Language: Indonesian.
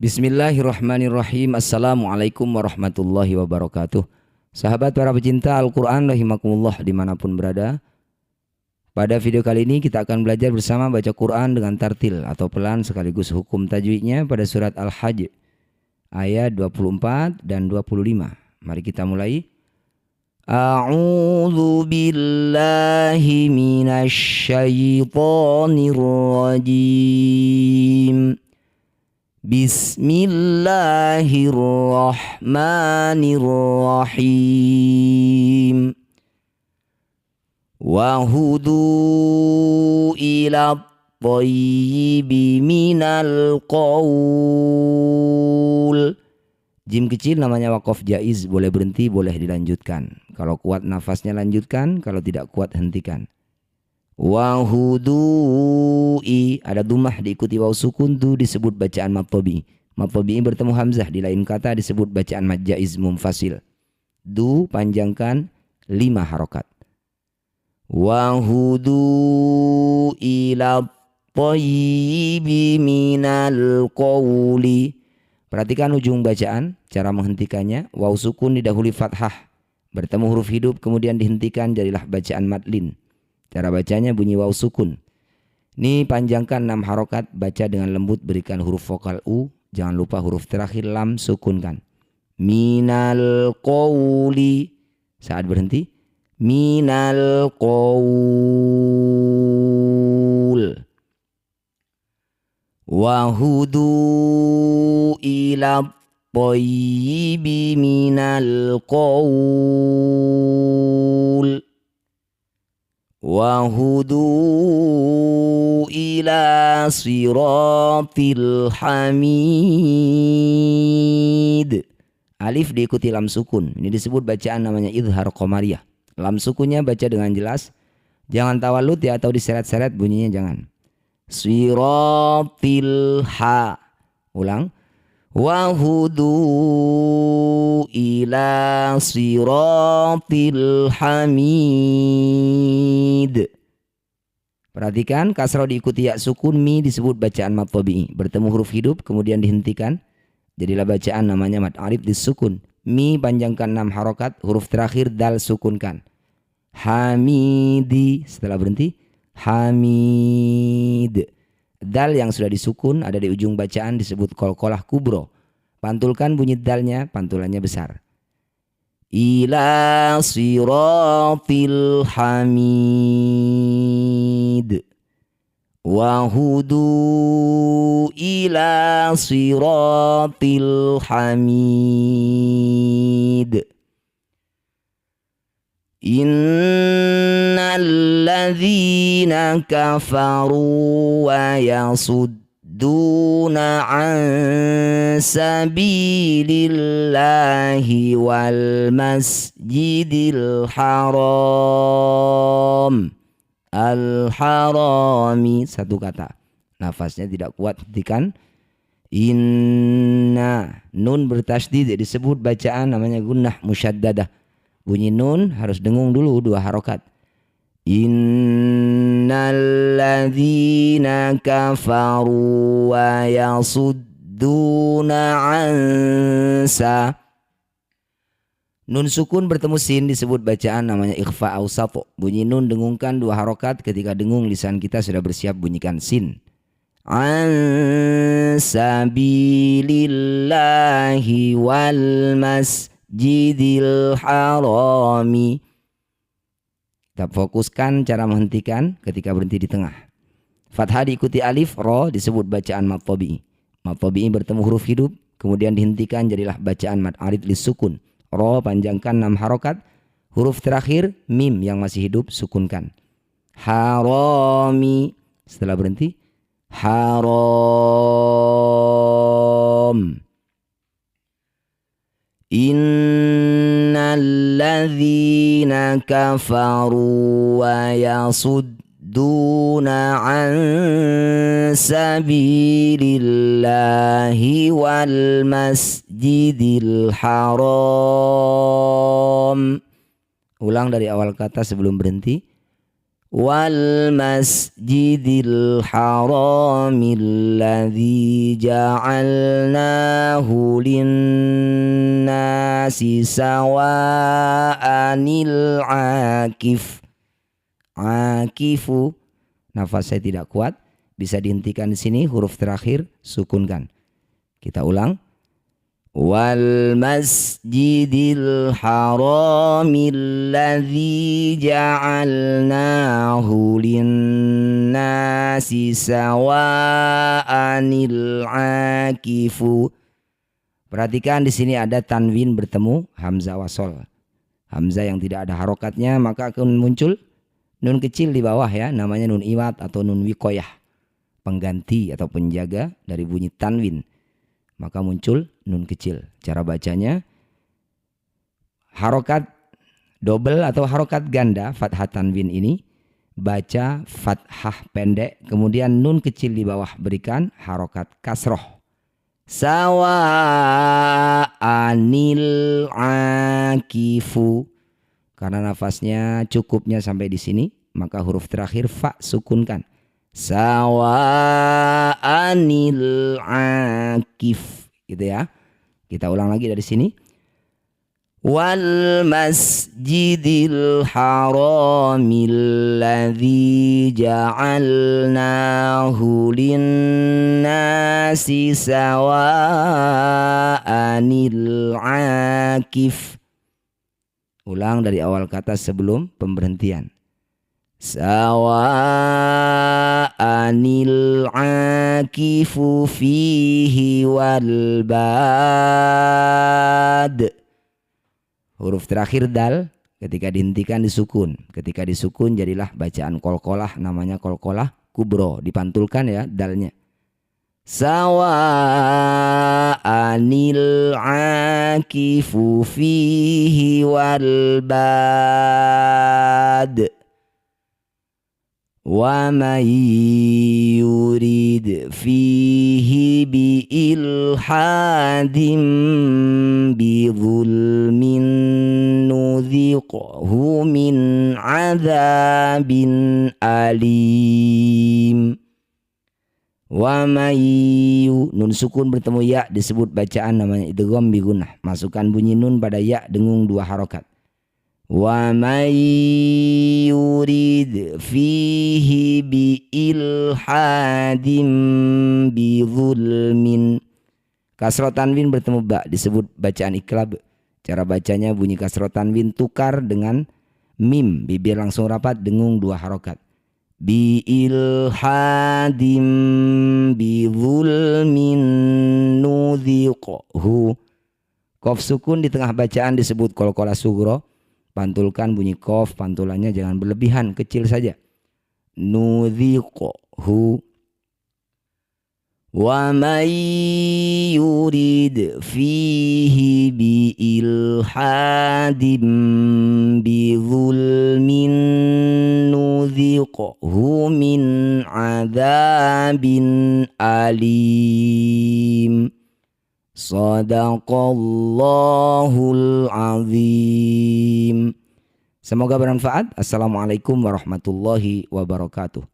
Bismillahirrahmanirrahim. Assalamualaikum warahmatullahi wabarakatuh. Sahabat para pecinta Al-Quran rahimakumullah dimanapun berada. Pada video kali ini kita akan belajar bersama baca Quran dengan tartil atau pelan sekaligus hukum tajwidnya pada surat Al-Hajj ayat 24 dan 25. Mari kita mulai. A'udzu billahi minasy syaithanir rajim. Bismillahirrahmanirrahim. Wa hudu ila thayyibi minal qaul. Jim kecil namanya waqaf jaiz, boleh berhenti, boleh dilanjutkan. Kalau kuat nafasnya lanjutkan, kalau tidak kuat hentikan. Wa hudu'i, ada dumah diikuti waw sukun, tu disebut bacaan matobi. Matobi bertemu hamzah di lain kata disebut bacaan mad jaiz mumfasil. Du panjangkan 5 harokat. Wa hudu'i ila thayyibi minal qawli. Perhatikan ujung bacaan, cara menghentikannya. Waw sukun didahului fathah, bertemu huruf hidup kemudian dihentikan, jadilah bacaan madlin. Cara bacanya bunyi waw sukun. Ini panjangkan 6 harokat, baca dengan lembut, berikan huruf vokal U. Jangan lupa huruf terakhir lam sukunkan. Minal qawli. Saat berhenti. Minal qawl. Wahudu ila thayyibi minal qawl. Wahudu ila siratil hamid. Alif diikuti lam sukun. Ini disebut bacaan namanya idhar qamariyah. Lam sukunnya baca dengan jelas. Jangan tawalud ya, atau diseret-seret bunyinya jangan. Siratil ha. Ulang. Wahudu ila siratil hamid. Perhatikan kasrah diikuti ya sukun, mi disebut bacaan mad tabi'i. Bertemu huruf hidup kemudian dihentikan, jadilah bacaan namanya mad arif disukun. Mi panjangkan 6 harokat, huruf terakhir dal sukunkan. Hamidi, setelah berhenti hamid. Dal yang sudah disukun ada di ujung bacaan disebut qalqalah kubro. Pantulkan bunyi dalnya, pantulannya besar. Ila siratil hamid. Wahudu ila siratil hamid. Innal ladzina kafaru wa yasudduna an sabilillahi wal masjidil haram. Al-harami, satu kata. Nafasnya tidak kuat, hentikan. Inna, nun bertasydid disebut bacaan namanya gunnah musyaddadah. Bunyi nun harus dengung dulu 2 harokat. Innal ladzina kafaru wa yasudduna ansa. Nun sukun bertemu sin disebut bacaan namanya ikhfa awsat. Bunyi nun dengungkan 2 harokat, ketika dengung lisan kita sudah bersiap bunyikan sin. Ansabilillahi wal masjidil harami. Kita fokuskan cara menghentikan ketika berhenti di tengah. Fathah diikuti alif, ro disebut bacaan mad tabi'i. Mad tabi'i bertemu huruf hidup kemudian dihentikan, jadilah bacaan mad arid lisukun. Ro panjangkan 6 harokat, huruf terakhir mim yang masih hidup sukunkan. Harami, setelah berhenti haram. Innal ladzina kafaru wa yasudduna an sabilillahi wal masjidil haram. Ulang dari awal kata sebelum berhenti. wal masjidil haramil ladzi ja'alnahu linnasi sawa'anil akifu. Nafas saya tidak kuat, bisa dihentikan di sini, huruf terakhir sukunkan. Kita ulang. Wal masjidil haramil ladzi ja'alnahu linnasi sawa'anil akifu. Perhatikan di sini ada tanwin bertemu hamzah wasol. Hamzah yang tidak ada harokatnya maka akan muncul nun kecil di bawah ya, namanya nun iwat atau nun wikoyah, pengganti atau penjaga dari bunyi tanwin. Maka muncul nun kecil. Cara bacanya harokat double atau harokat ganda fathah tanwin ini, baca fathah pendek kemudian nun kecil di bawah berikan harokat kasroh. Sawa'anil akifu. Karena nafasnya cukupnya sampai di sini maka huruf terakhir fa sukunkan. Sawa'anil akif, gitu ya. Kita ulang lagi dari sini. Wal masjidil haramil ladzi ja'alnahu linnasi sawa'anil akif. Ulang dari awal kata sebelum pemberhentian. Sawa'anil akifu fihi wal bad. Huruf terakhir dal ketika dihentikan disukun. Ketika disukun jadilah bacaan kolkolah, namanya kolkolah kubro. Dipantulkan ya dalnya. Sawa'anil akifu fihi wal bad. Wa man yurid fihi bi ilhadim bi zulmin nudhiqhu min adzabin alim. Wa may nun sukun bertemu ya disebut bacaan namanya idgham bi gunnah. Masukkan bunyi nun pada ya dengung 2 harokat. Wa may yurid fihi bi ilhadim bi zulmin. Kasroh tanwin bertemu ba disebut bacaan iklab. Cara bacanya bunyi kasroh tanwin tukar dengan mim, bibir langsung rapat dengung 2 harokat. Bi ilhadim bi zulmin nudhiqhu. Qaf sukun di tengah bacaan disebut qalqalah sugro. Pantulkan bunyi qaf, pantulannya jangan berlebihan, kecil saja. Nudhiqhu. Wa may yurid fihi bi ilhadim bi zulmin nudhiqhu min adzabin alim. Shadaqallahul azim. Semoga bermanfaat. Assalamualaikum warahmatullahi wabarakatuh.